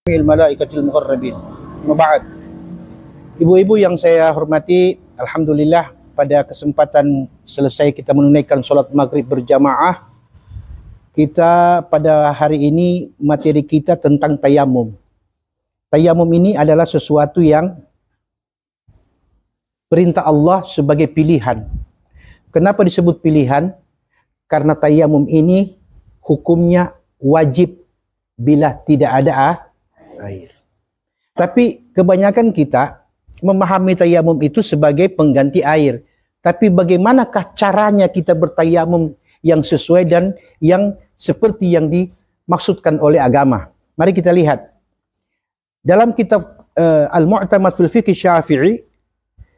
Malaikatil muqarrabin. Muba'ad. Ibu-ibu yang saya hormati, alhamdulillah pada kesempatan selesai kita menunaikan solat maghrib berjamaah, kita pada hari ini materi kita tentang tayamum. Tayamum ini adalah sesuatu yang perintah Allah sebagai pilihan. Kenapa disebut pilihan? Karena tayamum ini hukumnya wajib bila tidak ada air. Tapi kebanyakan kita memahami tayamum itu sebagai pengganti air. Tapi bagaimanakah caranya kita bertayamum yang sesuai dan yang seperti yang dimaksudkan oleh agama? Mari kita lihat. Dalam kitab Al-Mu'tamad fil Fiqh Syafi'i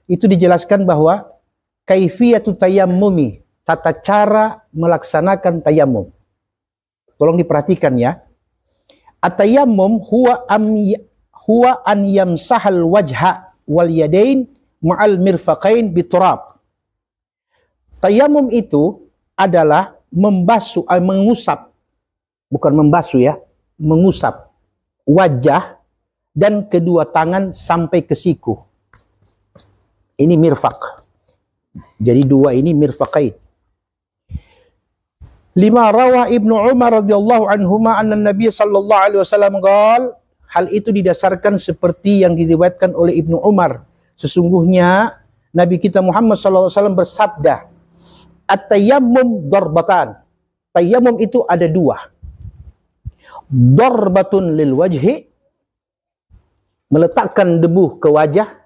itu dijelaskan bahwa kaifiyatu tayammumi, tata cara melaksanakan tayamum. Tolong diperhatikan ya. At-tayammum huwa an yamsahal wajha wal yadain ma'al mirfaqain biturab. Tayammum itu adalah membasuh, mengusap, bukan membasuh ya, mengusap wajah dan kedua tangan sampai ke siku. Ini mirfaq. Jadi dua ini mirfaqain. Lima rawah Ibnu Umar radhiyallahu anhuma anna Nabi sallallahu alaihi wasallam qaal, hal itu didasarkan seperti yang diriwayatkan oleh Ibnu Umar. Sesungguhnya Nabi kita Muhammad sallallahu alaihi wasallam bersabda, at-tayammum darbatan. Tayammum itu ada dua. Darbatun lil wajhi, meletakkan debu ke wajah,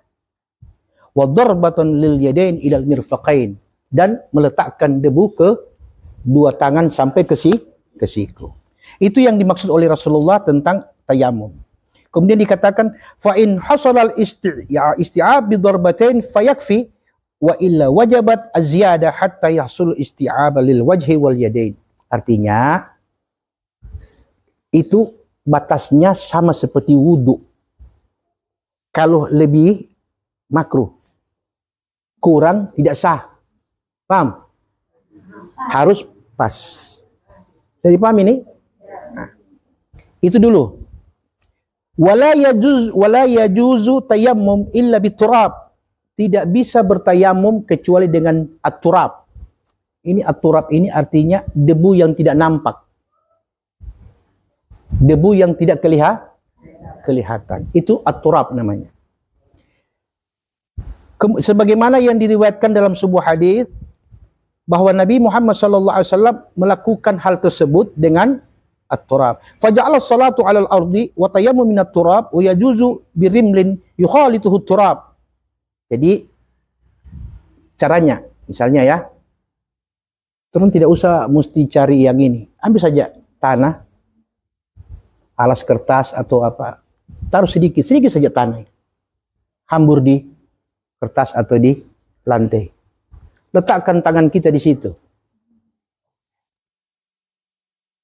wa darbatun lil yadain ilal mirfaqain, dan meletakkan debu ke dua tangan sampai ke siku. Itu yang dimaksud oleh Rasulullah tentang tayamum. Kemudian dikatakan fa in hasalal isti'ab bi darbatain fayakfi wa illa wajabat az-ziyadah hatta yahsul isti'ab lil wajhi wal yadain. Artinya itu batasnya sama seperti wudu. Kalau lebih makruh, kurang tidak sah. Paham? Harus pas. Jadi paham ini? Nah, itu dulu. Wala yajuzu tayammum illa biturab. Tidak bisa bertayamum kecuali dengan at-turab. Ini at-turab ini artinya debu yang tidak nampak. Debu yang tidak kelihatan. Itu at-turab namanya. Sebagaimana yang diriwayatkan dalam sebuah hadis bahwa Nabi Muhammad sallallahu alaihi wasallam melakukan hal tersebut dengan at-turab. Faja'ala salatu 'alal ardi wa tayammum min at-turab wa yajuzu birimlin yukhalituhu at-turab. Jadi caranya misalnya ya, teman tidak usah mesti cari yang ini. Ambil saja tanah, alas kertas atau apa. Taruh sedikit saja tanah. Hambur di kertas atau di lantai. Letakkan tangan kita di situ.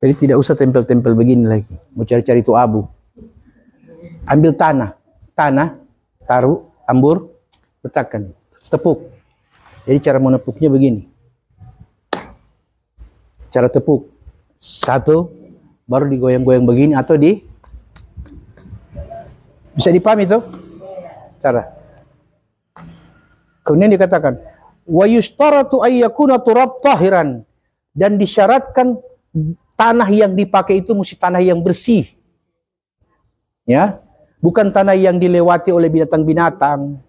Jadi tidak usah tempel-tempel begini lagi. Mau cari-cari itu abu. Ambil tanah, taruh, ambur, letakkan. Tepuk. Jadi cara menepuknya begini. Cara tepuk. Satu, baru digoyang-goyang begini atau bisa dipahami itu? Cara. Kemudian dikatakan wa yustaratu ay yakuna turab tahiran, dan disyaratkan tanah yang dipakai itu mesti tanah yang bersih. Ya, bukan tanah yang dilewati oleh binatang-binatang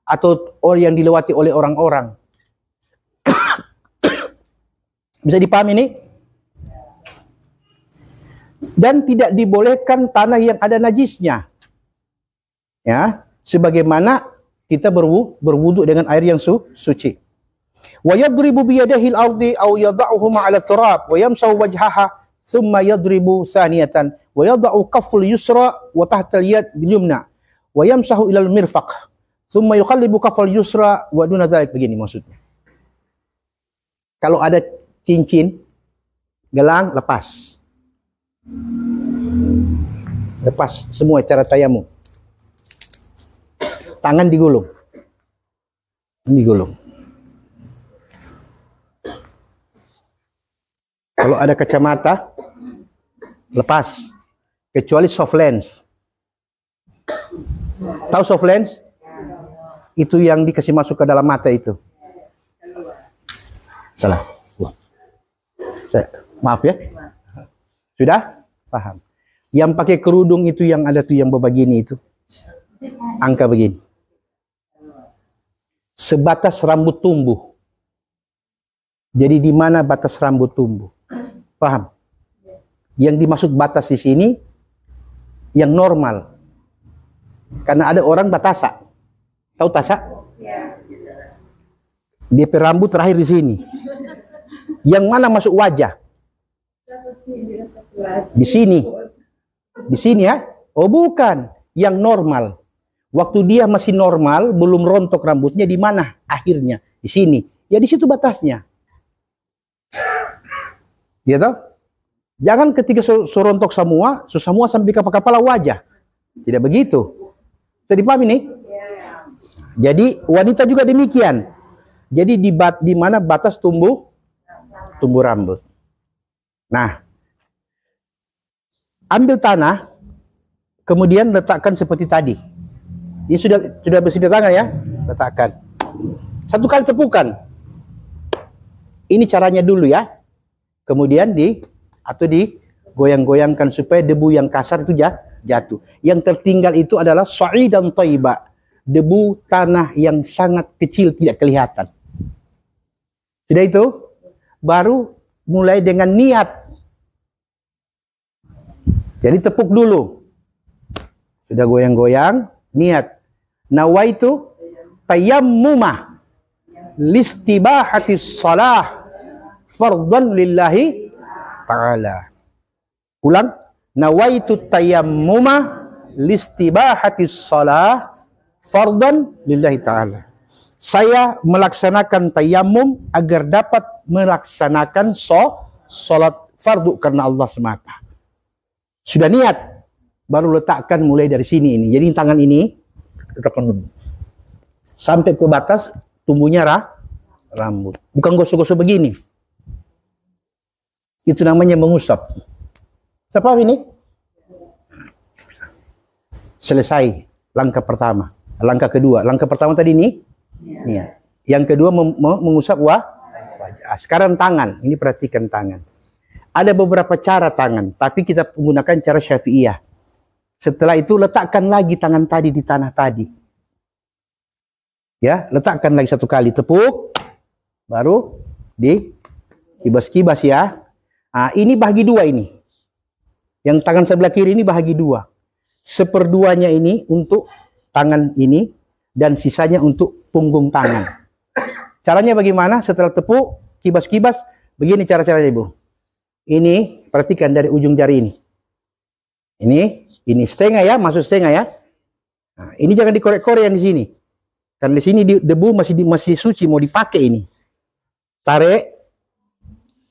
atau yang dilewati oleh orang-orang. Bisa dipahami ini? Dan tidak dibolehkan tanah yang ada najisnya. Ya, sebagaimana kita berwudu dengan air yang suci. Wa yadribu bi yadihi al-ardi aw yad'uhuma 'ala turab wa yamsahu wajhaha thumma yadribu thaniyatan wa yad'u kaffal yusra wa tahta al-yad bil yumna wa yamsahu ila al-mirfaq thumma yuqallibu kaffal yusra wa duna dzalik. Begini maksudnya. Kalau ada cincin, gelang, lepas. Lepas semua cara tayamum. Tangan digulung. Digulung. Kalau ada kacamata, lepas. Kecuali soft lens. Tahu soft lens? Itu yang dikasih masuk ke dalam mata itu. Salah. Maaf ya. Sudah? Paham. Yang pakai kerudung itu yang ada tuh yang begini itu. Angka begini. Sebatas rambut tumbuh. Jadi di mana batas rambut tumbuh? Paham? Yang dimaksud batas di sini yang normal. Karena ada orang batasa. Tahu tasa? DP rambut terakhir di sini. Yang mana masuk wajah? Di sini. Di sini ya? Oh bukan. Yang normal. Waktu dia masih normal, belum rontok rambutnya, di mana akhirnya? Di sini. Ya di situ batasnya. Ya toh? Jangan ketika rontok semua sampai ke kepala wajah. Tidak begitu. Sudah dipahami nih? Jadi wanita juga demikian. Jadi di mana batas tumbuh rambut. Nah, ambil tanah, kemudian letakkan seperti tadi. Ini sudah bersih di tangan ya, letakkan. Satu kali tepukan. Ini caranya dulu ya. Kemudian digoyang-goyangkan supaya debu yang kasar itu jatuh. Yang tertinggal itu adalah sa'idan thayyiba. Debu tanah yang sangat kecil tidak kelihatan. Sudah itu, baru mulai dengan niat. Jadi tepuk dulu. Sudah goyang-goyang, niat. Nawaitu tayammumah listibahatis salah fardhan lillahi ta'ala. Ulang. Nawaitu tayammumah listibahatis salah fardhan lillahi ta'ala. Saya melaksanakan tayammum agar dapat melaksanakan salat fardu karena Allah semata. Sudah niat, baru letakkan mulai dari sini ini. Jadi tangan ini letakkan dulu. Sampai ke batas tumbuhnya rambut. Bukan gosok-gosok begini. Itu namanya mengusap. Siapa ini? Selesai langkah pertama. Langkah kedua. Langkah pertama tadi ini niat. Yang kedua mengusap wajah. Sekarang tangan. Ini perhatikan tangan. Ada beberapa cara tangan, tapi kita menggunakan cara Syafi'iyah. Setelah itu letakkan lagi tangan tadi di tanah tadi. Ya, letakkan lagi satu kali, tepuk, baru di kibas-kibas ya. Nah, ini bahagi dua ini. Yang tangan sebelah kiri ini bahagi dua. Seperduanya ini untuk tangan ini dan sisanya untuk punggung tangan. Caranya bagaimana? Setelah tepuk, kibas-kibas, begini cara-caranya Ibu. Ini perhatikan dari ujung jari ini. Ini setengah ya, masuk setengah ya. Nah, ini jangan dikorek-korek yang di sini. Karena di sini debu masih suci mau dipakai ini. Tarik.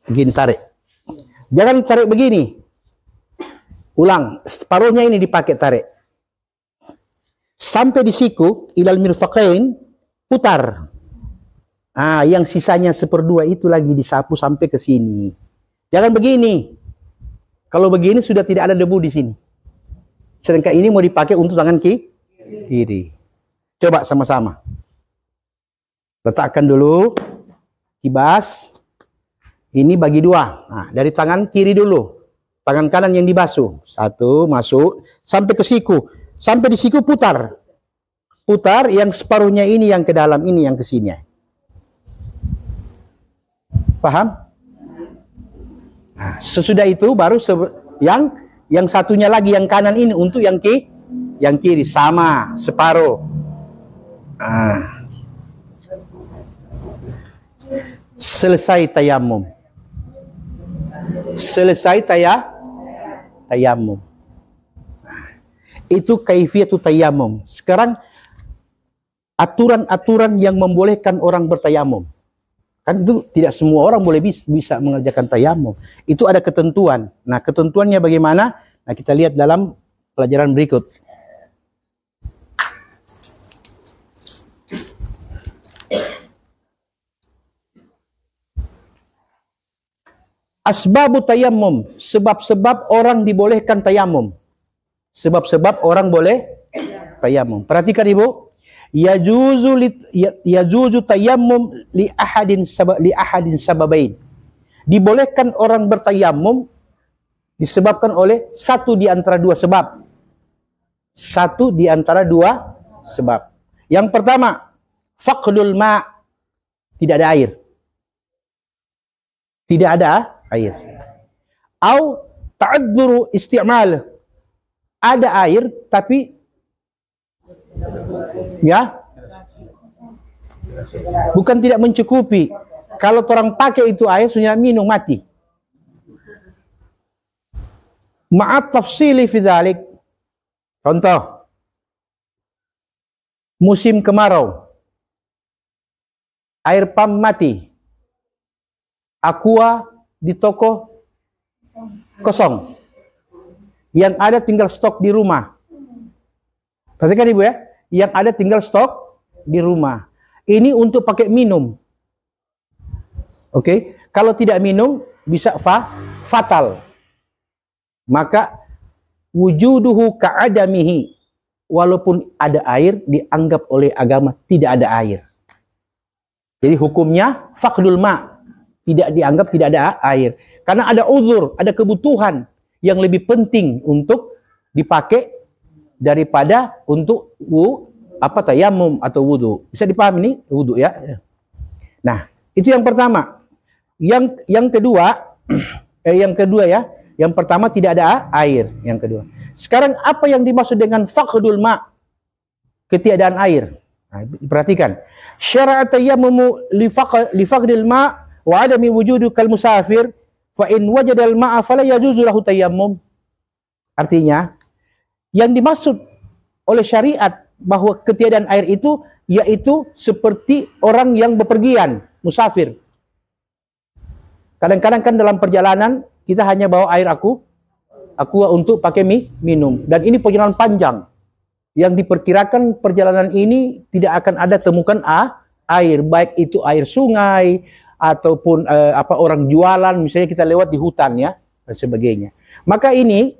Begini tarik. Jangan tarik begini. Ulang, separuhnya ini dipakai tarik. Sampai di siku ilal mirfaqain, putar. Ah, yang sisanya seperdua itu lagi disapu sampai ke sini. Jangan begini. Kalau begini sudah tidak ada debu di sini. Sedangkan ini mau dipakai untuk tangan kiri. Coba sama-sama. Letakkan dulu. Kibas. Ini bagi dua. Nah, dari tangan kiri dulu. Tangan kanan yang dibasuh. Satu, masuk. Sampai ke siku. Sampai di siku putar. Putar yang separuhnya ini yang ke dalam, ini yang ke sini. Paham? Nah, sesudah itu baru yang satunya lagi yang kanan ini untuk yang kiri sama separuh. Nah. Selesai tayamum. Selesai tayamum. Nah, itu kaifiyatu tayamum. Sekarang aturan-aturan yang membolehkan orang bertayamum. Kan itu tidak semua orang boleh bisa mengerjakan tayamum. Itu ada ketentuan. Nah, ketentuannya bagaimana? Nah, kita lihat dalam pelajaran berikut. Asbabu tayammum, sebab-sebab orang dibolehkan tayamum. Sebab-sebab orang boleh tayammum. Perhatikan Ibu, yajuzu tayammum li ahadin sababain. Dibolehkan orang bertayammum disebabkan oleh satu di antara dua sebab. Satu di antara dua sebab. Yang pertama, faqdul ma, tidak ada air. Tidak ada air. Au ta'adzuru isti'mal, ada air tapi ya bukan tidak mencukupi. Kalau orang pakai itu air sudah minum mati. Ma'at tafsili fi dzalik. Contoh, musim kemarau, air pam mati, aqua di toko kosong, yang ada tinggal stok di rumah. Perhatikan Ibu ya, yang ada tinggal stok di rumah. Ini untuk pakai minum. Oke, kalau tidak minum bisa fatal. Maka wujuduhu ka'adamihi, walaupun ada air dianggap oleh agama tidak ada air. Jadi hukumnya faqdul ma, tidak dianggap tidak ada air. Karena ada uzur, ada kebutuhan yang lebih penting untuk dipakai daripada untuk tayammum atau wudu. Bisa dipahami ini wudu ya. Nah, itu yang pertama. Yang kedua ya. Yang pertama tidak ada air, yang kedua. Sekarang apa yang dimaksud dengan faqdul ma? Ketiadaan air. Nah, perhatikan. Syara'a tayammumu li faqdil ma wa adami wujudu kal musafir fa in wajadal ma'a fala yajuzu lahu tayammum. Artinya, yang dimaksud oleh syariat bahwa ketiadaan air itu yaitu seperti orang yang bepergian, musafir. Kadang-kadang kan dalam perjalanan kita hanya bawa air aqua untuk pakai minum, dan ini perjalanan panjang yang diperkirakan perjalanan ini tidak akan ada temukan air, baik itu air sungai ataupun orang jualan, misalnya kita lewat di hutan ya dan sebagainya. Maka ini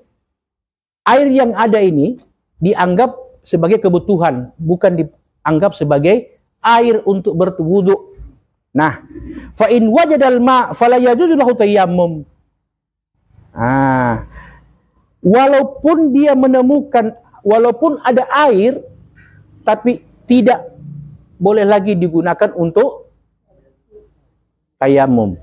air yang ada ini dianggap sebagai kebutuhan, bukan dianggap sebagai air untuk berwudu. Nah, fa in wajadal ma fala yajuzu lahu tayammum. Walaupun dia menemukan, walaupun ada air, tapi tidak boleh lagi digunakan untuk tayammum.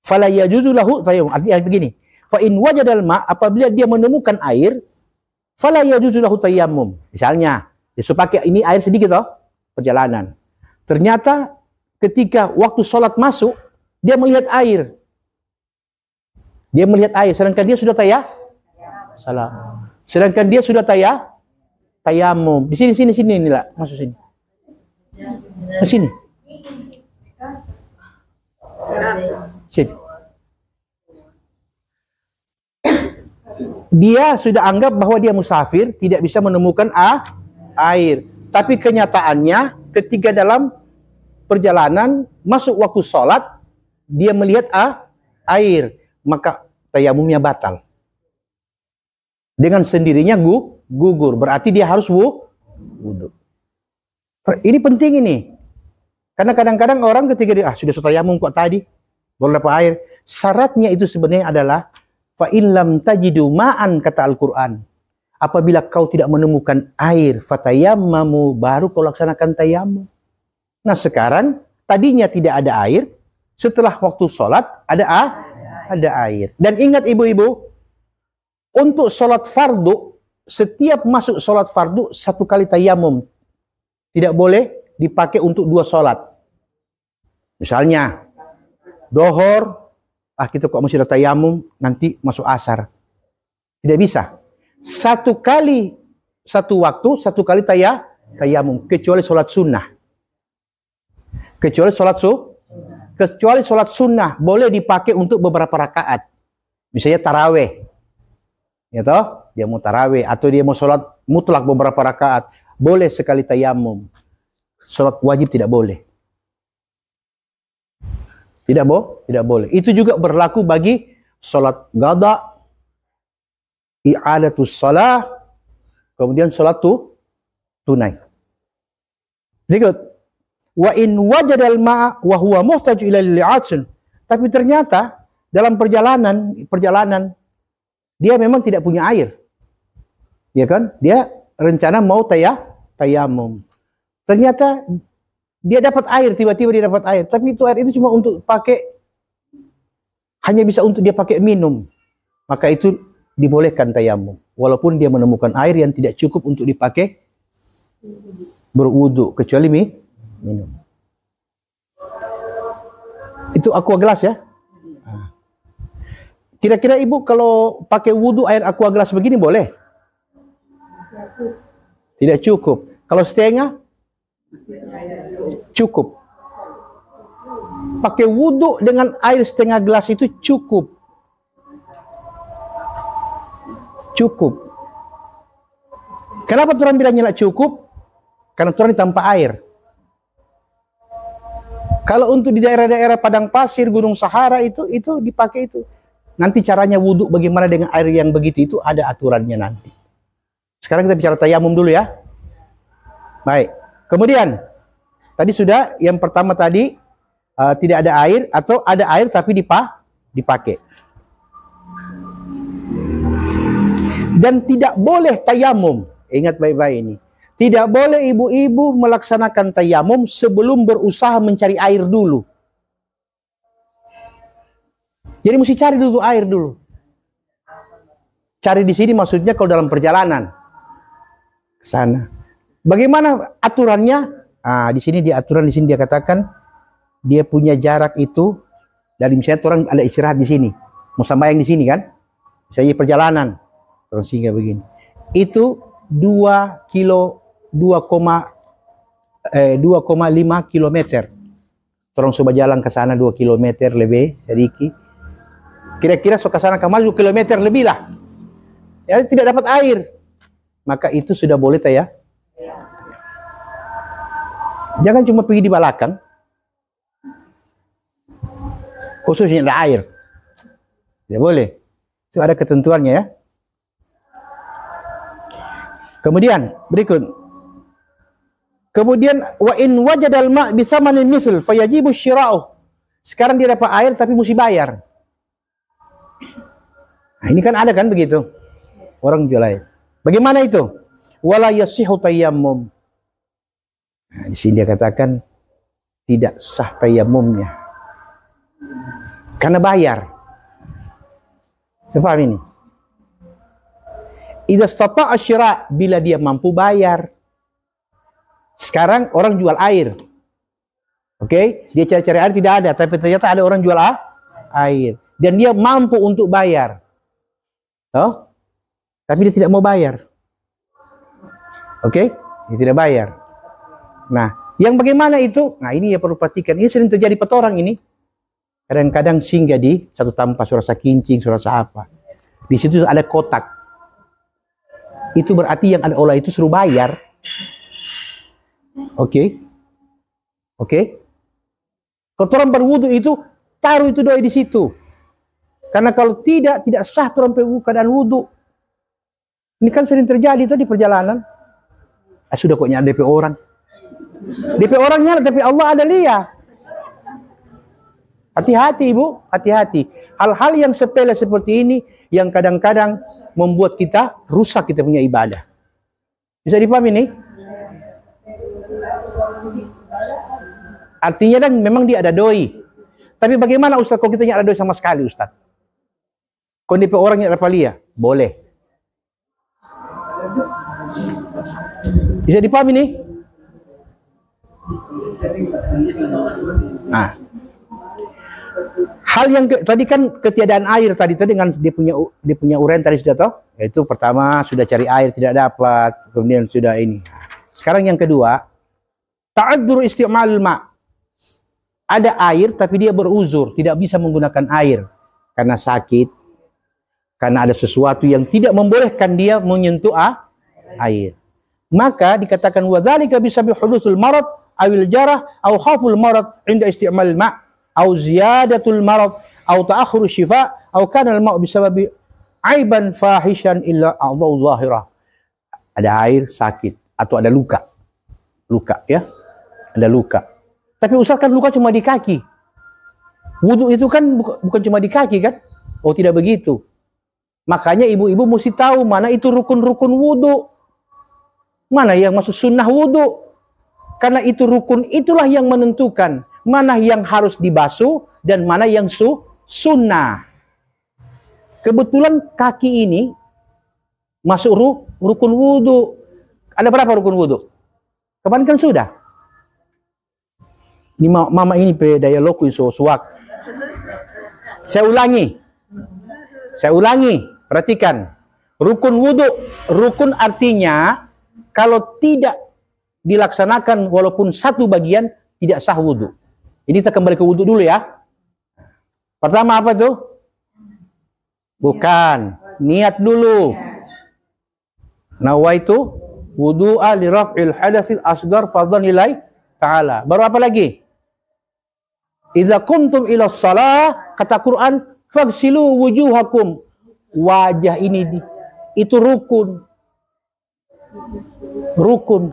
Fala yajuzu lahu tayammum. Artinya begini, fa in wajadal ma, apabila dia menemukan air, fala yajuzu lahu tayammum. Misalnya, dia pakai ini air sedikit perjalanan. Ternyata ketika waktu sholat masuk, dia melihat air. Dia melihat air, sedangkan dia sudah sedangkan dia sudah tayammum. Di sini inilah, masuk sini. Di sini. Sini. Dia sudah anggap bahwa dia musafir, tidak bisa menemukan air. Tapi kenyataannya ketika dalam perjalanan masuk waktu sholat, dia melihat air, maka tayamumnya batal. Dengan sendirinya gugur, berarti dia harus wudu. Ini penting ini. Karena kadang-kadang orang ketika dia sudah tayamum kok tadi, baru dapat air. Syaratnya itu sebenarnya adalah fa in lam tajidu ma'an, kata Al-Qur'an. Apabila kau tidak menemukan air, fatayammamu, baru kau laksanakan tayamum. Nah sekarang tadinya tidak ada air, setelah waktu sholat ada air. Dan ingat ibu-ibu, untuk sholat fardu, setiap masuk sholat fardu satu kali tayamum, tidak boleh dipakai untuk dua sholat. Misalnya dohor, kita kok masih ada tayamum, nanti masuk asar. Tidak bisa. Satu kali, satu waktu, satu kali tayamum, kecuali sholat sunnah. Kecuali sholat sunnah boleh dipakai untuk beberapa rakaat. Misalnya taraweh, ya toh, dia mau taraweh atau dia mau sholat mutlak beberapa rakaat, boleh sekali tayamum. Sholat wajib tidak boleh. Tidak boleh. Itu juga berlaku bagi sholat qada, i'adatus shalah, kemudian sholat tunai. Berikut. Wa in wajadal ma'a wa huwa muhtaj ila li'atsin. Tapi ternyata dalam perjalanan dia memang tidak punya air. Ya kan? Dia rencana mau tayamum. Ternyata dia dapat air, tiba-tiba dia dapat air. Tapi itu air itu cuma untuk pakai, hanya bisa untuk dia pakai minum. Maka itu dibolehkan tayamum. Walaupun dia menemukan air yang tidak cukup untuk dipakai berwudu, kecuali minum. Itu aqua gelas ya. Kira-kira ibu kalau pakai wudu air aqua gelas begini boleh? Tidak cukup. Kalau setengah? Cukup. Pakai wudu dengan air setengah gelas itu cukup. Cukup. Kenapa Tuhan bilangnya tidak cukup? Karena Tuhan tanpa air. Kalau untuk di daerah-daerah padang pasir, gunung Sahara itu dipakai itu. Nanti caranya wudhu bagaimana dengan air yang begitu itu ada aturannya nanti. Sekarang kita bicara tayamum dulu ya. Baik. Kemudian tadi sudah yang pertama tadi tidak ada air atau ada air tapi dipakai. Dan tidak boleh tayamum. Ingat baik-baik ini. Tidak boleh ibu-ibu melaksanakan tayamum sebelum berusaha mencari air dulu. Jadi mesti cari dulu air dulu. Cari di sini maksudnya kalau dalam perjalanan ke sana. Bagaimana aturannya? Di sini dia aturan di sini dia katakan dia punya jarak itu dari misalnya orang ada istirahat di sini, mau sembahyang di sini kan? Misalnya perjalanan, terus sehingga begini. Itu 2,5 kilometer. Terus coba jalan ke sana 2 kilometer lebih sedikit. Kira-kira so ke sana kemari 2 kilometer lebih lah. Ya tidak dapat air. Maka itu sudah boleh ya. Jangan cuma pergi di belakang. Khususnya ada air. Tidak boleh. Itu ada ketentuannya ya. Kemudian berikut. Kemudian wa in wajadal ma' bi thamanin misl fayajibu syira'uh. Sekarang dia dapat air tapi mesti bayar. Nah, ini kan ada kan begitu. Orang jual air. Bagaimana itu? Wala yasihu tayammum. Nah, di sini dia katakan tidak sah tayamumnya. Karena bayar. Saya paham ini. Idza istata'a syira' bila dia mampu bayar. Sekarang orang jual air. Oke, dia cari-cari air tidak ada, tapi ternyata ada orang jual air dan dia mampu untuk bayar. Oh? Tapi dia tidak mau bayar. Oke? Dia tidak bayar. Nah, yang bagaimana itu? Nah, ini ya perlu perhatikan. Ini sering terjadi pada orang ini. Kadang-kadang singgah di satu tempat surasa kincing, surasa apa. Di situ ada kotak. Itu berarti yang ada olah itu suruh bayar. Oke. Oke. Kalau orang berwudu itu taruh itu doi di situ. Karena kalau tidak sah orang keadaan wudu. Ini kan sering terjadi itu di perjalanan. Sudah kok nyari DP orang. DP orangnya tapi Allah ada lihat. Hati-hati ibu, hati-hati. Hal-hal yang sepele seperti ini yang kadang-kadang membuat kita rusak kita punya ibadah. Bisa dipahami nih? Artinya kan memang dia ada doi. Tapi bagaimana Ustaz kalau kita ada doi sama sekali Ustaz? Kalau DP orangnya ada palia, boleh. Bisa dipahami nih? Nah, hal yang tadi kan ketiadaan air tadi dengan dia punya uren tadi sudah tahu. Itu pertama sudah cari air tidak dapat, kemudian sudah ini. Sekarang yang kedua, ta'adzur isti'malul ma'. Ada air tapi dia beruzur, tidak bisa menggunakan air karena sakit, karena ada sesuatu yang tidak membolehkan dia menyentuh air. Maka dikatakan wa dzalika bisabi hudusul marad awil jarah aw khaful marad inda isti'mal ma' aw ziyadatul marad aw ta'akhur syifa aw kana al ma' bisababi aiban fahishan illa a'dhaa'u zahirah. Ada air sakit atau ada luka. Luka ya. Ada luka. Tapi Ustaz kan luka cuma di kaki. Wudu itu kan bukan cuma di kaki kan? Oh tidak begitu. Makanya ibu-ibu mesti tahu mana itu rukun-rukun wudu. Mana yang masuk sunnah wudu. Karena itu rukun itulah yang menentukan mana yang harus dibasuh dan mana yang sunnah. Kebetulan kaki ini masuk rukun wudu. Ada berapa rukun wudu? Kapan kan sudah? Ini mama ini daya loku suak. Saya ulangi. Perhatikan. Rukun wudu. Rukun artinya kalau tidak dilaksanakan walaupun satu bagian tidak sah wudu. Ini kita kembali ke wudu dulu ya. Pertama apa tuh? Bukan. Niat dulu. Nawaitu wudu'a li raf'il hadatsil asghar fadlan lillahi ta'ala. Baru apa lagi? Idza kuntum ila shalah, kata Quran, faghsilu wujuhakum. Wajah ini itu rukun. Rukun.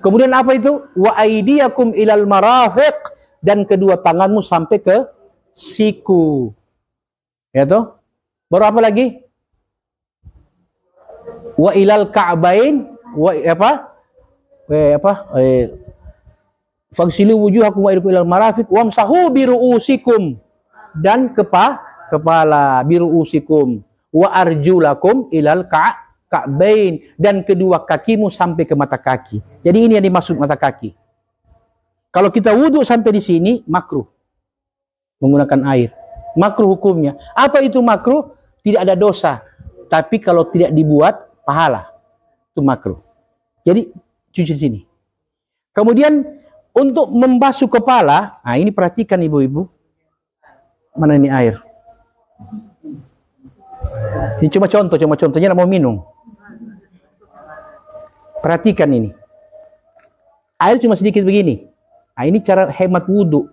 Kemudian apa itu? Wa aydiyakum ilal marafiq, dan kedua tanganmu sampai ke siku. Ya toh? Baru apa lagi? Wa ilal ka'bain, wa faghsilu wujuhakum wa aydiyakum ilal marafiq wamsahu bi ru'usikum, dan kepala bi ru'usikum wa arjulakum ilal ka'bain, dan kedua kakimu sampai ke mata kaki. Jadi ini yang dimaksud mata kaki. Kalau kita wudhu sampai di sini makruh menggunakan air. Makruh hukumnya. Apa itu makruh? Tidak ada dosa. Tapi kalau tidak dibuat pahala, itu makruh. Jadi cuci di sini. Kemudian untuk membasuh kepala, nah ini perhatikan ibu-ibu. Mana ini air? Ini cuma contohnya mau minum. Perhatikan ini. Air cuma sedikit begini. Nah, ini cara hemat wudhu.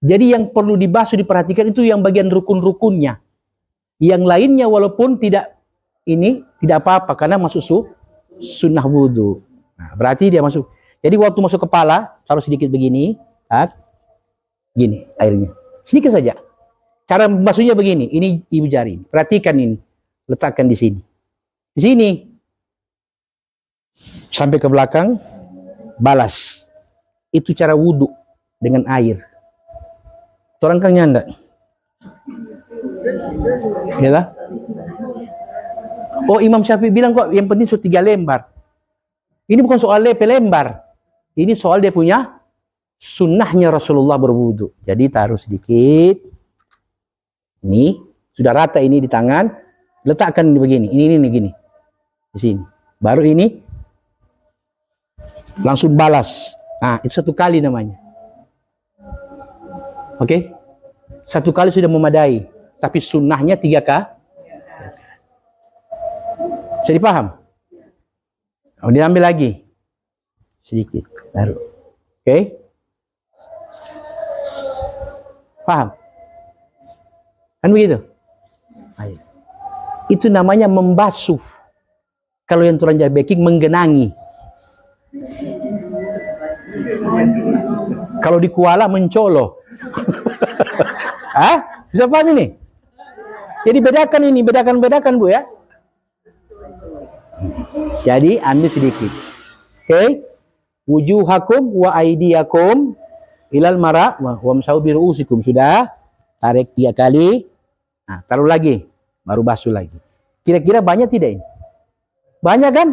Jadi yang perlu dibasuh diperhatikan itu yang bagian rukun-rukunnya. Yang lainnya walaupun tidak apa-apa karena masuk sunnah wudhu. Nah, berarti dia masuk. Jadi waktu masuk kepala taruh sedikit begini, gini airnya. Sedikit saja. Cara basuhnya begini. Ini ibu jari. Perhatikan ini. Letakkan di sini. Di sini. Sampai ke belakang, balas. Itu cara wudhu dengan air. Orang kan nyanda. Yalah. Oh, Imam Syafi'i bilang kok yang penting 3 lembar. Ini bukan soal lembar. Ini soal dia punya sunnahnya Rasulullah berwudhu. Jadi taruh sedikit. Ini sudah rata ini di tangan. Letakkan ini begini. Ini gini. Di sini. Baru ini langsung balas. Nah, itu 1 kali namanya. Oke? 1 kali sudah memadai. Tapi sunnahnya 3 kali. Bisa dipaham? Kemudian ambil lagi. Sedikit. Taruh. Oke? Paham? Kan begitu? Ayo. Itu namanya membasuh. Kalau yang turun baking menggenangi. Kalau di Kuala mencolo. Hah? Bisa paham ini? Jadi bedakan Bu ya. Jadi ambil sedikit. Oke? Wujuhakum wa aydiyakum ilal mara wa wamsahu bi ru'usikum. Sudah. Tarik 3 kali. Nah, taruh lagi. Baru basuh lagi. Kira-kira banyak tidak ini? Banyak kan?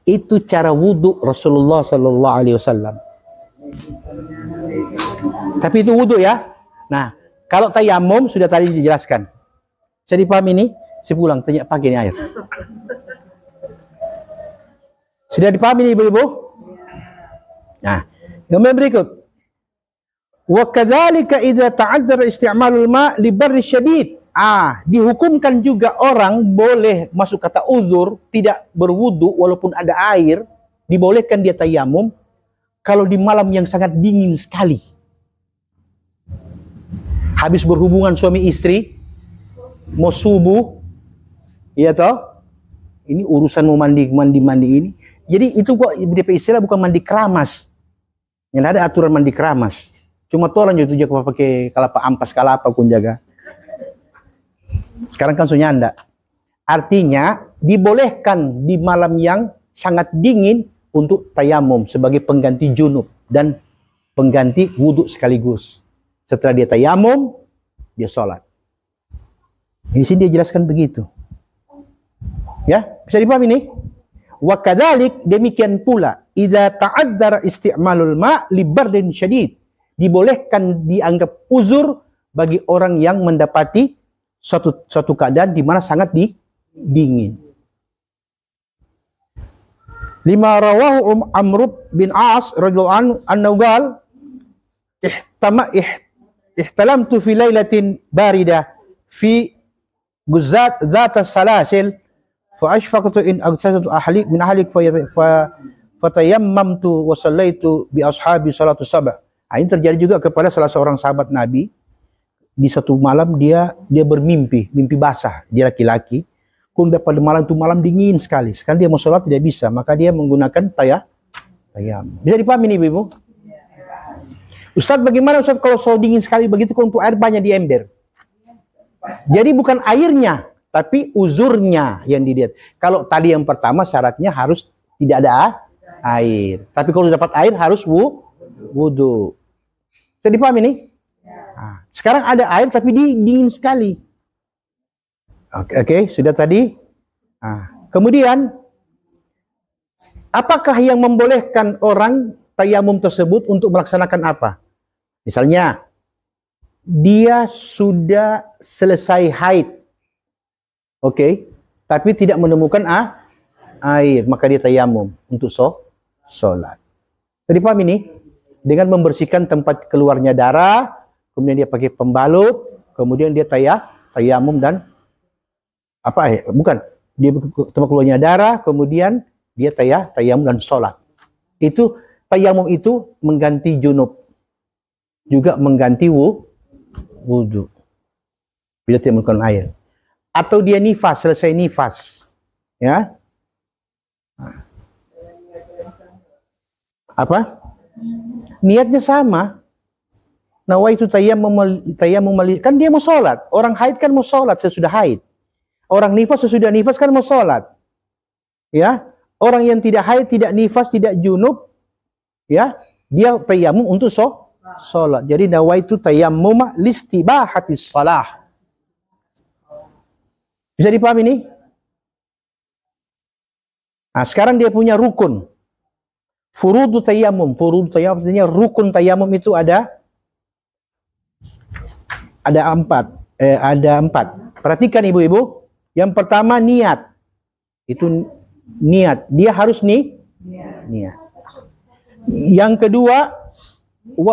Itu cara wudhu Rasulullah sallallahu alaihi wasallam. Tapi itu wudhu ya. Nah, kalau tayamum sudah tadi dijelaskan. Saya dipahami ini? Saya pulang tanya pakai ini air. Sudah dipahami ini ibu-ibu? Nah, yang berikut. Wa kadzalika idza ta'addara isti'malul ma' li barri syadid. Dihukumkan juga orang boleh masuk kata uzur, tidak berwudu walaupun ada air, dibolehkan dia tayamum kalau di malam yang sangat dingin sekali. Habis berhubungan suami istri, mau subuh, iya toh? Ini urusan mau mandi ini. Jadi itu kok DP istilah bukan mandi keramas. Yang ada aturan mandi keramas. Cuma orang itu jaga pakai kalapa ampas kalapa pun jaga. Sekarang kan sunyanda. Artinya dibolehkan di malam yang sangat dingin untuk tayamum sebagai pengganti junub dan pengganti wudhu sekaligus. Setelah dia tayamum, dia sholat. Di sini dia jelaskan begitu. Ya, bisa dipahami nih? Wa kadzalik, demikian pula idza ta'adzara isti'malul ma' li bardin syadid. Dibolehkan dianggap uzur bagi orang yang mendapati suatu keadaan di mana sangat dingin. Lima rawahu Amr bin As radhiyallahu anhu qala ihtalamtu fi lailatin barida fi guzat dzat salasil fa ashfaqtu in agtasatu ahli min ahlik fatayammamtu wa sallaitu bi ashabi salatu sab'a. Ini terjadi juga kepada salah seorang sahabat Nabi. Di satu malam dia bermimpi, mimpi basah, dia laki-laki. Kemudian pada malam itu malam dingin sekali. Sekarang dia mau sholat tidak bisa, maka dia menggunakan tayamum. Bisa dipahami nih Ibu? Ustaz, bagaimana Ustaz kalau so dingin sekali begitu kok untuk air banyak di ember? Jadi bukan airnya, tapi uzurnya yang dilihat. Kalau tadi yang pertama syaratnya harus tidak ada air. Tapi kalau dapat air harus wudu. Bisa dipahami nih? Nah, sekarang ada air tapi dingin sekali. Oke, sudah tadi. Nah, kemudian apakah yang membolehkan orang tayamum tersebut untuk melaksanakan apa? Misalnya dia sudah selesai haid. Oke, tapi tidak menemukan air, maka dia tayamum untuk sholat. Jadi paham ini? Dengan membersihkan tempat keluarnya darah, kemudian dia pakai pembalut, kemudian dia tayamum dan dia tempat keluarnya darah, kemudian dia tayamum dan sholat. Itu tayamum itu mengganti junub, juga mengganti wudu bila tidak menggunakan air. Atau dia nifas, selesai nifas, ya. Apa? Niatnya sama. Nawaitu tayamum kan dia mau sholat. Orang haid kan mau sholat sesudah haid. Orang nifas sesudah nifas kan mau sholat. Ya, orang yang tidak haid, tidak nifas, tidak junub, ya, dia tayamum untuk sholat. Jadi nawaitu tayammum listibahatis shalah. Bisa dipahami ini? Nah, sekarang dia punya rukun. Furudu tayammum. Furudu tayammum artinya rukun tayammum itu ada 4. Perhatikan ibu-ibu. Yang pertama niat. Itu niat. Dia harus niat. Yang kedua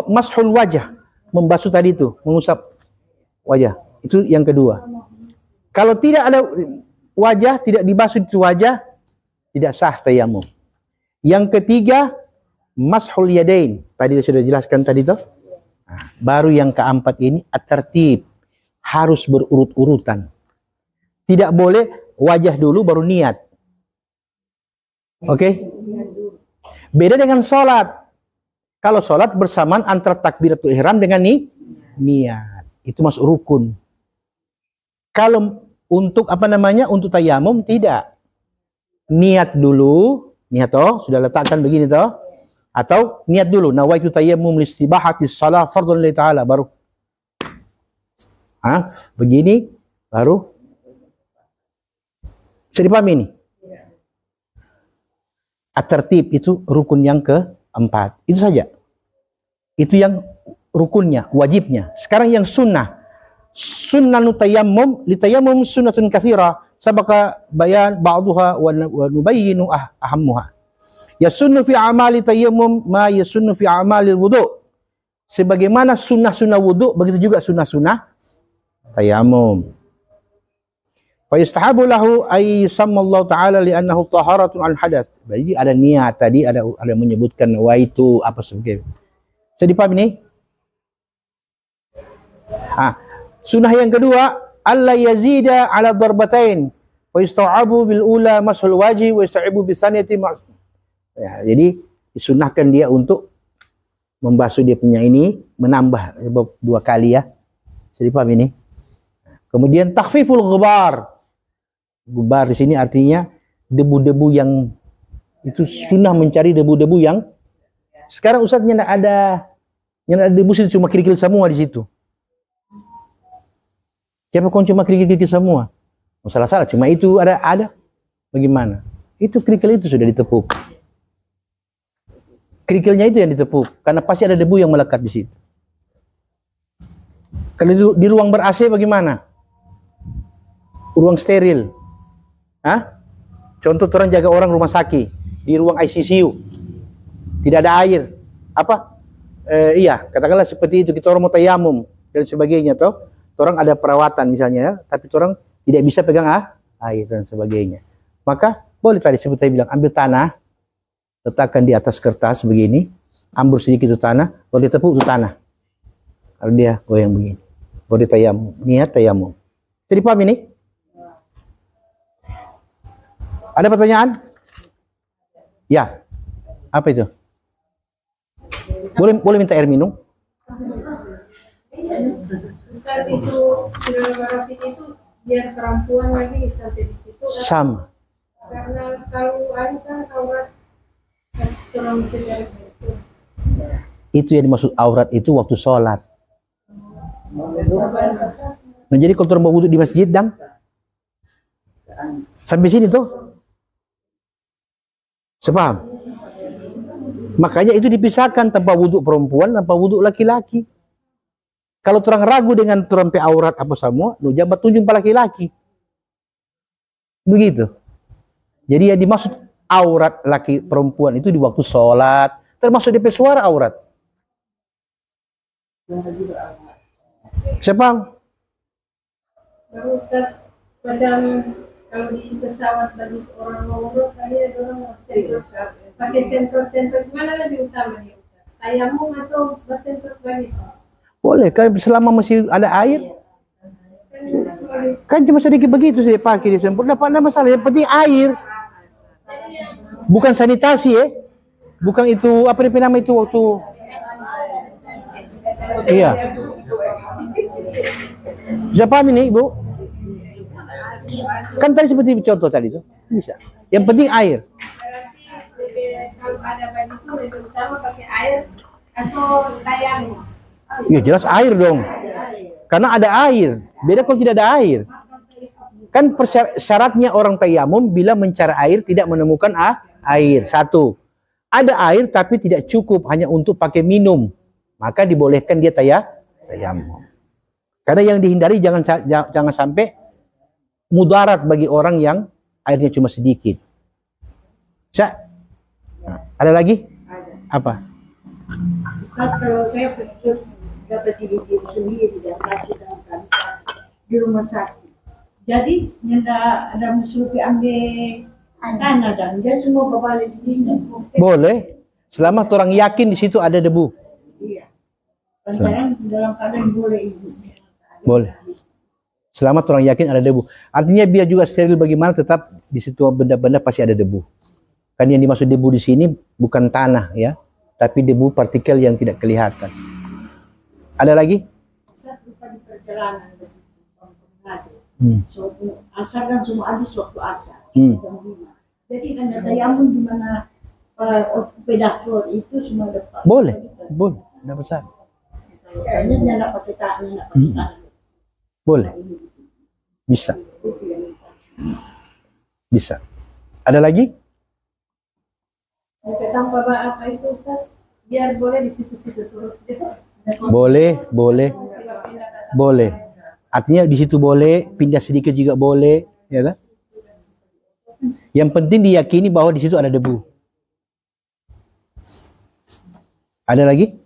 mashul wajah. Membasuh tadi itu, mengusap wajah. Itu yang kedua. Kalau tidak ada wajah, tidak dibasuh itu wajah, tidak sah tayamum. Yang ketiga mashul yadain. Tadi sudah jelaskan tadi tuh. Nah, baru yang keempat ini at-tartib. Harus berurut-urutan. Tidak boleh wajah dulu baru niat. Oke? Beda dengan sholat. Kalau sholat bersamaan antara takbiratul ihram dengan niat. Itu masuk rukun. Kalau untuk untuk tayamum tidak. Niat dulu, niat sudah letakkan begini atau niat dulu, nawaitu tayammum listibahatis shalah fardhun lillahi ta'ala, baru begini baru bisa dipahami ini. At-tartib itu rukun yang keempat. Itu saja. Itu yang rukunnya, wajibnya. Sekarang yang sunnah. Sunnanu tayammum li tayammum sunnatun katsira sabaka bayan ba'daha wa nubayyinu ahammuha. Yasunnu fi amali tayammum ma yasunnu fi amali wudu. Sebagaimana sunnah-sunnah wudu, begitu juga sunnah-sunnah tayammum. Fa yustahabu lahu ay yusammallahu ta'ala li'annahu taharatun an hadath. Jadi ada niat tadi, ada menyebutkan waitu apa sebagainya. Bisa dipahami nih? Sunnah yang kedua, alla yazida ala darbatain Wa yusta'abu bil ula mashul wajhi wa yusta'abu bis tsaniyati ya, jadi disunahkan dia untuk membasuh dia punya ini, menambah 2 kali ya. Jadi paham ini? Kemudian takhfiful ghubar. Gubar di sini artinya debu-debu yang itu, sunnah mencari debu-debu yang sekarang Ustaznya enggak ada debu, itu cuma kerikil semua di situ. Siapa kau cuma kerikil-kerikil semua? Salah-salah, cuma itu ada. Bagaimana? Itu kerikil itu sudah ditepuk. Kerikilnya itu yang ditepuk, karena pasti ada debu yang melekat di situ. Kalau di ruang ber-AC bagaimana? Ruang steril. Hah? Contoh orang jaga orang rumah sakit, di ruang ICU. Tidak ada air. Apa? Iya, katakanlah seperti itu, kita orang mau tayamum dan sebagainya toh. Orang ada perawatan misalnya ya, tapi orang tidak bisa pegang air dan sebagainya. Maka boleh tadi seperti saya bilang, ambil tanah, letakkan di atas kertas begini, ambur sedikit itu tanah, boleh tepuk itu tanah. Kalau dia goyang begini, boleh tayamum, niat tayamum. Jadi paham ini? Ada pertanyaan? Ya. Apa itu? Boleh minta air minum? Saat itu dengan barasit itu biar perempuan lagi sampai di situ. Sama. Karena kalau ada kan aurat orang tidak itu. Itu yang dimaksud aurat itu waktu sholat. Nah, jadi kalau orang berwudu di masjid dan sampai sini tuh. Sepaham? Makanya itu dipisahkan, tanpa wudhu perempuan, tanpa wudhu laki-laki. Kalau terang ragu dengan terompe aurat apa semua, lu jangan tunjuk pada laki-laki. Begitu. Jadi yang dimaksud aurat laki perempuan itu di waktu sholat, termasuk DP suara aurat. Sepaham? Baru Ustaz, macam kalau di pesawat bagi orang ngomong tadi ada orang pakai sensor mana lebih utama dia Ustaz? Tayamum atau bersensor begitu? Boleh, kan selama masih ada air. Kan cuma sedikit begitu saya pakai di sempurna, apa masalah? Yang penting air. Bukan sanitasi ya. Bukan itu apa nama itu waktu. Iya. Bisa paham ini, Ibu? Kan tadi seperti contoh tadi tuh. Bisa. Yang penting air. Berarti kalau ada begitu lebih utama pakai air atau tayamum? Ya jelas air dong. Karena ada air. Beda kalau tidak ada air. Kan syaratnya orang tayamum bila mencari air tidak menemukan air. Satu. Ada air tapi tidak cukup, hanya untuk pakai minum. Maka dibolehkan dia tayamum. Karena yang dihindari jangan sampai mudarat bagi orang yang airnya cuma sedikit. Ada lagi? Apa? Saat kalau saya dapat diri sendiri dan sakit di rumah sakit. Jadi ada musuh ambil tanah dan dia semua berbalik di sini. Boleh. Selama orang yakin di situ ada debu. Iya. Sekarang dalam keadaan boleh ibu. Boleh. Selama orang yakin ada debu. Artinya biar juga steril bagaimana, tetap di situ benda-benda pasti ada debu. Kan yang dimaksud debu di sini bukan tanah ya, tapi debu partikel yang tidak kelihatan. Ada lagi? Saat lupa di perjalanan so, asar kan semua habis waktu asar jam 5. Jadi kan ada tayamum di mana pedator itu semua dapat. Boleh, tidak besar. Soalnya dia nak pakai tangan, Boleh. Bisa. Bisa. Ada lagi? Tanpa apa itu Ustaz? Biar boleh di situ-situ terus gitu. Boleh. Artinya di situ boleh, pindah sedikit juga boleh, ya kan? Yang penting diyakini bahwa di situ ada debu. Ada lagi?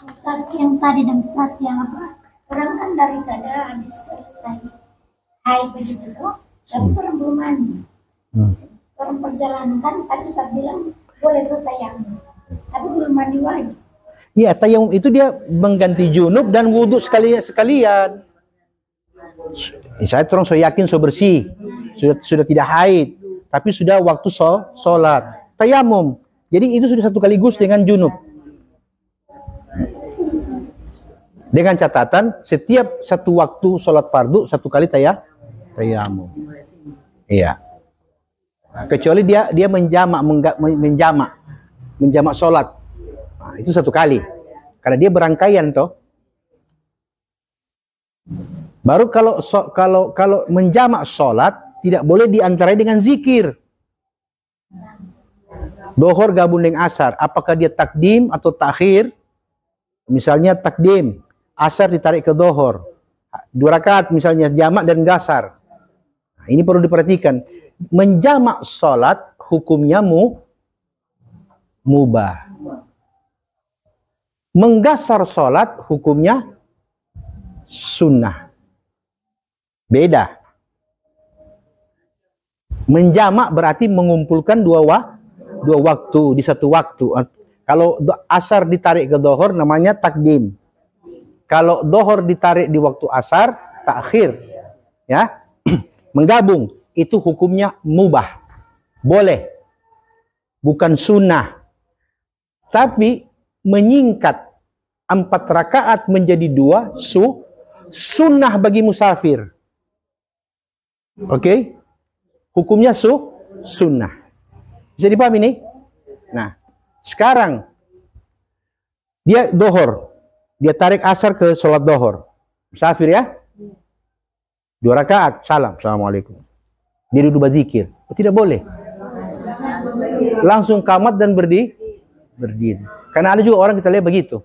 Ustaz yang tadi dan Ustaz yang apa? Orang kan dari kada habis selesai haid begitu tuh, tapi orang belum mandi. Orang perjalanan kan tadi Ustaz bilang boleh tuh tayamum, tapi belum mandi wajib. Iya, tayamum itu dia mengganti junub dan wudhu sekalian. Saya terus so yakin so bersih, sudah tidak haid, tapi sudah waktu sholat, tayamum. Jadi itu sudah satu kaligus dengan junub. Dengan catatan setiap satu waktu sholat fardu satu kali tayamum. Iya. Nah, kecuali dia menjamak sholat. Nah, itu satu kali. Karena dia berangkaian toh. Baru kalau menjamak sholat tidak boleh diantarai dengan zikir. Dohor gabung dengan asar, apakah dia takdim atau takhir? Misalnya takdim, asar ditarik ke dohor. 2 rakaat misalnya jamak dan gasar. Nah, ini perlu diperhatikan. Menjamak sholat hukumnya mubah. Menggasar sholat hukumnya sunnah. Beda. Menjamak berarti mengumpulkan dua waktu di satu waktu. Kalau asar ditarik ke dohor namanya takdim. Kalau dohor ditarik di waktu asar, takhir. Ya, menggabung. Itu hukumnya mubah. Boleh. Bukan sunnah. Tapi menyingkat 4 rakaat menjadi 2 sunnah bagi musafir. Oke? Hukumnya sunnah. Bisa dipahami nih? Nah, sekarang dia dohor. Dia tarik asar ke sholat dohor. Musafir ya? 2 rakaat, salam. Assalamualaikum. Dia duduk berzikir. Tidak boleh. Langsung kamat dan berdiri. Karena ada juga orang kita lihat begitu.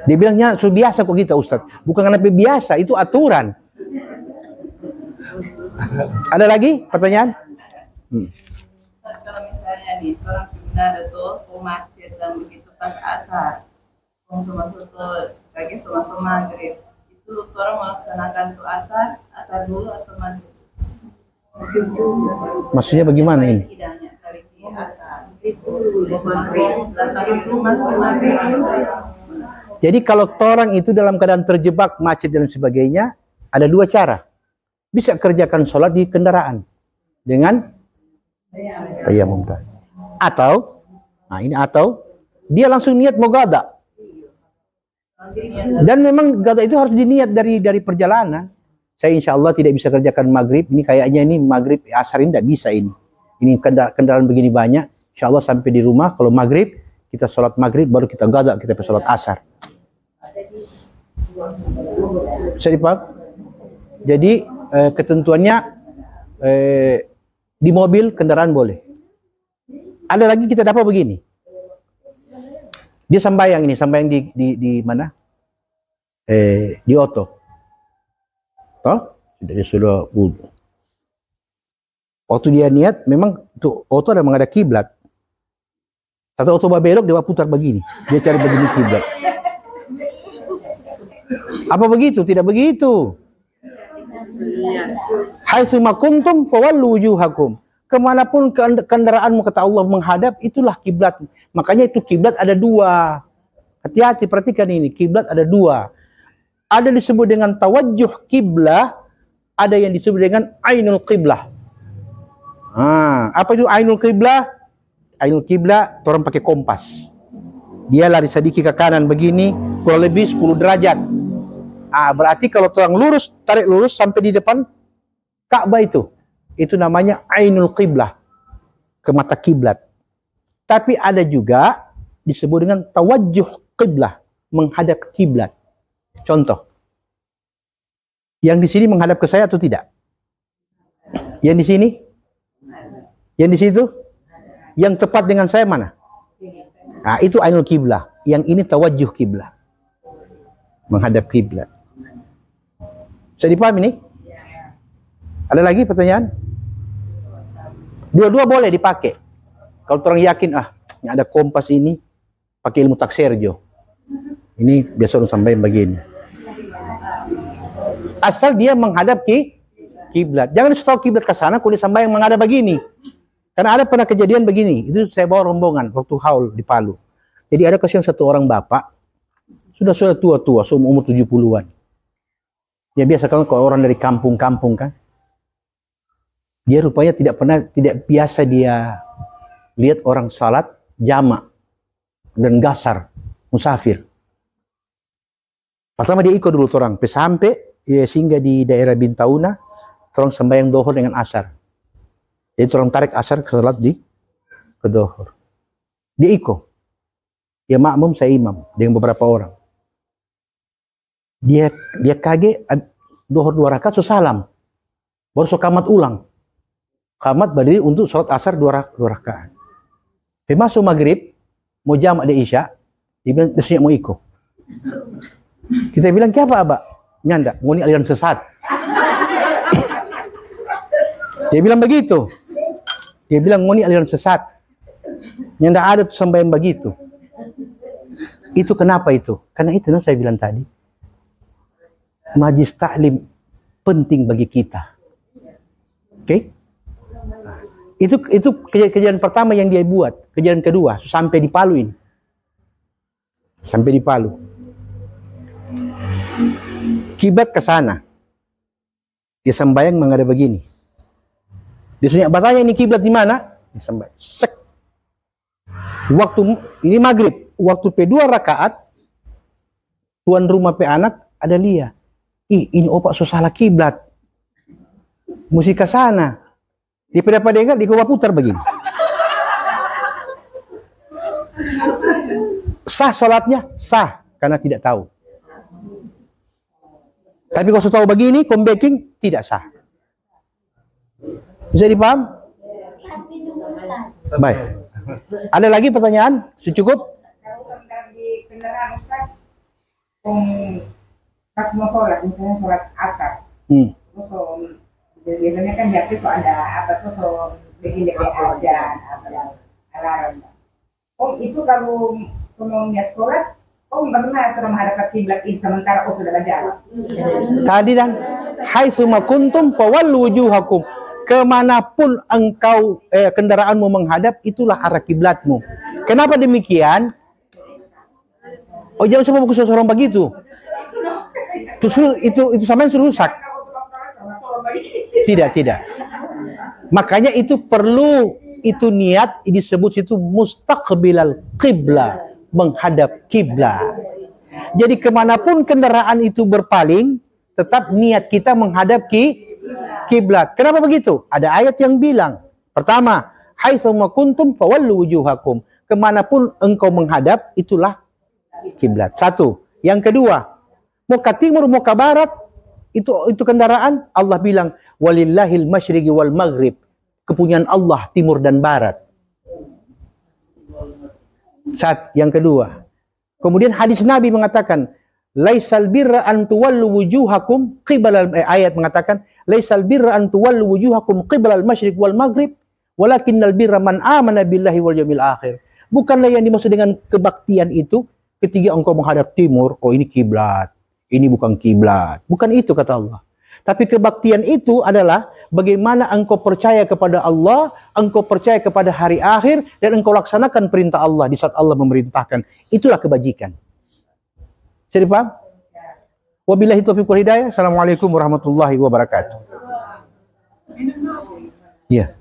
Dia bilangnya sudah biasa kok kita Ustaz. Bukan karena biasa, itu aturan. Ada lagi pertanyaan? Kalau misalnya nih orang Manado tuh mau macet dan begitu pas asar, mau masuk ke lagi sama maghrib, itu orang melaksanakan tuh asar dulu atau maghrib? Maksudnya bagaimana ini? Tidaknya dari asar maghrib, datang itu masuk maghrib. Jadi kalau orang itu dalam keadaan terjebak macet dan sebagainya, ada 2 cara. Bisa kerjakan sholat di kendaraan dengan tayamum tadi. Atau dia langsung niat mau gada. Dan memang gada itu harus diniat dari perjalanan. Saya insya Allah tidak bisa kerjakan maghrib. Ini kayaknya ini maghrib asar ini tidak bisa ini. Ini kendaraan begini banyak. Insya Allah sampai di rumah kalau maghrib kita sholat maghrib baru kita gada kita sholat asar. Bisa dipaham? Jadi ketentuannya di mobil kendaraan boleh. Ada lagi kita dapat begini. Dia sambayang di mana? Di oto. Toh? Dia sudah wudu. Waktu dia niat memang tuh oto ada menghadap kiblat. Satu oto belok dia putar begini. Dia cari begini kiblat. Apa begitu? Tidak begitu. Haitsuma kuntum fawallu wujuhakum. Kemanapun kendaraanmu kata Allah menghadap, itulah kiblat. Makanya itu kiblat ada 2. Hati-hati perhatikan ini, kiblat ada 2. Ada disebut dengan tawajjuh kiblah, ada yang disebut dengan ainul qiblah. Apa itu ainul qiblah? Ainul qiblah, orang pakai kompas. Dia lari sedikit ke kanan begini, kurang lebih 10 derajat. Berarti kalau orang lurus, tarik lurus sampai di depan Ka'bah itu namanya ainul qiblah, ke mata kiblat. Tapi ada juga disebut dengan tawajjuh qiblah, menghadap kiblat. Contoh, yang di sini menghadap ke saya atau tidak? Yang di sini? Yang di situ? Yang tepat dengan saya mana? Itu ainul qiblah. Yang ini tawajjuh qiblah, menghadap kiblat. Bisa dipahami nih? Ada lagi pertanyaan? Dua-dua boleh dipakai. Kalau orang yakin, yang ada kompas ini, pakai ilmu takserjo. Ini biasa orang sampai begini. Asal dia menghadap kiblat. Jangan disuruh kiblat ke sana, kalau sampai yang menghadap begini. Karena ada pernah kejadian begini. Itu saya bawa rombongan waktu haul di Palu. Jadi ada kasihan satu orang bapak, sudah tua-tua, umur 70-an. Ya biasa kalau orang dari kampung-kampung kan, dia rupanya tidak biasa dia lihat orang salat jamak dan gasar musafir. Pertama dia ikut dulu orang sampai ya, singgah di daerah Bintauna, orang sembahyang dohor dengan asar. Jadi orang tarik asar ke salat ke dohor. Dia ikut. Dia makmum, saya imam dengan beberapa orang. Dia kaget dohor 2 rakaat so salam. Baru so kamat ulang. Kamat berdiri untuk salat asar 2 rakaat. Masuk maghrib, mau jamak di isya, dia bilang, dia mau ikut. Kita bilang, kenapa abak? Nyanda, ngoni aliran sesat. Dia bilang begitu. Dia bilang, ngoni aliran sesat. Nyanda ada tuh sembahyang begitu. Itu kenapa itu? Karena itu saya bilang tadi. Majlis taklim penting bagi kita. Oke? Itu kejadian pertama yang dia buat. Kejadian kedua, sampai di Palu ini. Sampai di Palu. Kiblat ke sana. Dia sembahyang menghadap begini. Dia sunyak bertanya, ini kiblat di mana? Dia sembahyang. Sek. Waktu ini maghrib, waktu P2 rakaat, tuan rumah pe anak ada lihat. Ini opak so salah kiblat. Mesti ke sana. Dia dapat dengar, dia coba putar begini. Sah sholatnya? Sah. Karena tidak tahu. Tapi kalau tahu begini, comebacking, tidak sah. Bisa dipaham? Baik. Ada lagi pertanyaan? Cukup? Kalau di kendaraan Ustaz, pas mau sholat, misalnya sholat asar, biasanya kan di so ada apa tuh so begini ajan, apa alarm. Itu kalau mau lihat sholat, nggak pernah sudah menghadap kiblat ini sementara sudah berjalan. Tadi dan haitsuma kuntum fawallu wujuhakum. Kemanapun engkau kendaraanmu menghadap, itulah arah kiblatmu. Kenapa demikian? Oh, jangan semua bagus orang begitu. Itu sama yang rusak. Tidak. Makanya itu perlu, itu niat disebut itu mustaqbilal qiblah, menghadap kiblat. Jadi kemanapun kendaraan itu berpaling, tetap niat kita menghadap kiblat. Kenapa begitu? Ada ayat yang bilang, pertama, haitsuma kuntum fawallu wujuhakum. Kemanapun engkau menghadap, itulah kiblat. Satu. Yang kedua, mau ke timur, mau ke barat, itu kendaraan, Allah bilang, walillahil masyriqi wal maghrib. Kepunyaan Allah timur dan barat. Yang kedua. Kemudian hadis Nabi mengatakan, laisal birra an tuwallu wujuhakum qibala ayat mengatakan, laisal birra an tuwallu wujuhakum qibala al-masyriq wal maghrib, walakinnal birra man amana billahi wal yawmil akhir. Bukanlah yang dimaksud dengan kebaktian itu ketika engkau menghadap timur, oh ini kiblat. Ini bukan kiblat. Bukan itu kata Allah. Tapi kebaktian itu adalah bagaimana engkau percaya kepada Allah, engkau percaya kepada hari akhir, dan engkau laksanakan perintah Allah di saat Allah memerintahkan. Itulah kebajikan. Jadi paham? Wabillahi taufiq wal hidayah. Assalamualaikum warahmatullahi wabarakatuh. Ya.